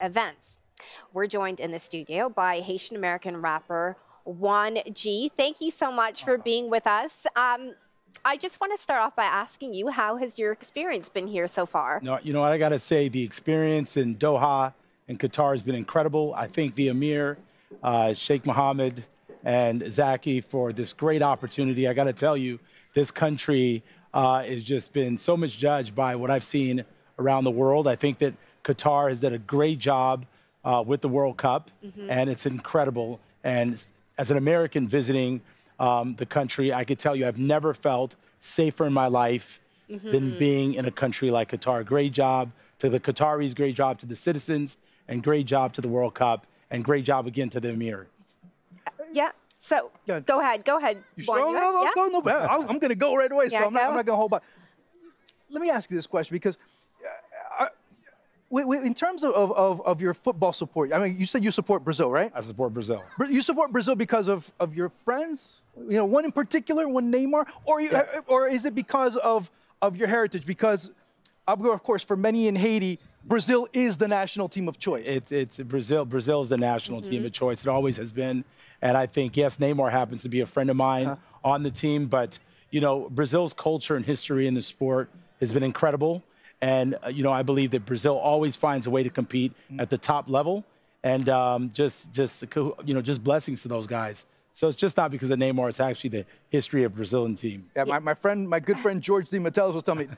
events. We're joined in the studio by Haitian American rapper Juan G. Thank you so much for being with us. I just want to start off by asking you, how has your experience been here so far? No, you know, I got to say the experience in Doha and Qatar has been incredible. I thank the Emir, Sheikh Mohammed, and Zaki for this great opportunity. I got to tell you, this country has just been so much judged by what I've seen around the world. I think that Qatar has done a great job with the World Cup, and it's incredible. And as an American visiting the country, I could tell you I've never felt safer in my life than being in a country like Qatar. Great job to the Qataris, great job to the citizens, and great job to the World Cup, and great job again to the Emir. Yeah. So go ahead. You sure? No, I'm going to go right away. So I'm not going to hold back. Let me ask you this question, because in terms of your football support, I mean, you said you support Brazil, right? I support Brazil. You support Brazil because of your friends? You know, one in particular, one Neymar? Or is it because of your heritage? Because, of course, for many in Haiti, Brazil is the national team of choice. It's Brazil. Brazil is the national team of choice. It always has been. And I think, yes, Neymar happens to be a friend of mine on the team. But, you know, Brazil's culture and history in the sport has been incredible. And, you know, I believe that Brazil always finds a way to compete at the top level. And just blessings to those guys. So it's just not because of Neymar. It's actually the history of Brazilian team. Yeah, my good friend George D. Metellus was telling me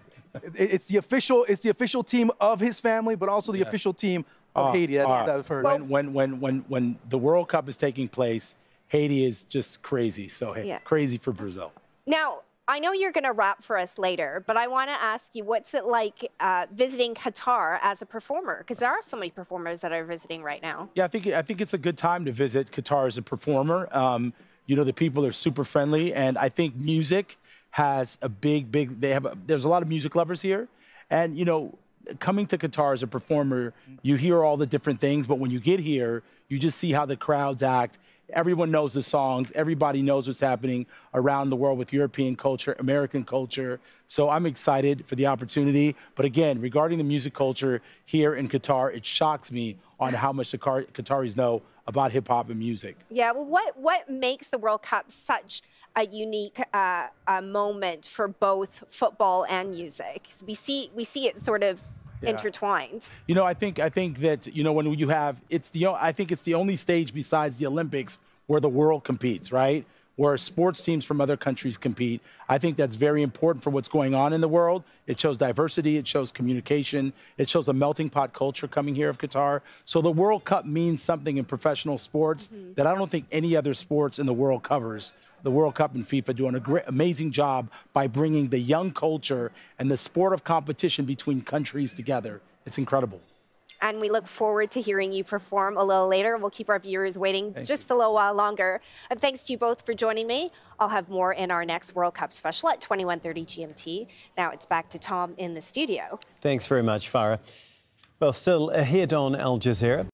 it's the official team of his family, but also the official team of Haiti. That's what I've heard. When the World Cup is taking place, Haiti is just crazy. So crazy for Brazil. Now, I know you're going to rap for us later, but I want to ask you, what's it like visiting Qatar as a performer? Because there are so many performers that are visiting right now. Yeah, I think it's a good time to visit Qatar as a performer. You know, the people are super friendly, and I think music has a there's a lot of music lovers here. And, you know, coming to Qatar as a performer, you hear all the different things, but when you get here, you just see how the crowds act. Everyone knows the songs. Everybody knows what's happening around the world with European culture, American culture. So I'm excited for the opportunity. But again, regarding the music culture here in Qatar, it shocks me on how much the Qataris know about hip hop and music. Yeah, well, what makes the World Cup such a unique moment for both football and music? We see it sort of intertwined. You know, I think that, you know, when you have, I think it's the only stage besides the Olympics where the world competes, right? Where sports teams from other countries compete. I think that's very important for what's going on in the world. It shows diversity, it shows communication, it shows a melting pot culture coming here of Qatar. So the World Cup means something in professional sports that I don't think any other sports in the world covers. The World Cup and FIFA doing a great, amazing job by bringing the young culture and the sport of competition between countries together. It's incredible. And we look forward to hearing you perform a little later. We'll keep our viewers waiting just a little while longer. And thanks to you both for joining me. I'll have more in our next World Cup special at 21:30 GMT. Now it's back to Tom in the studio. Thanks very much, Farah. Well, still ahead on Al Jazeera.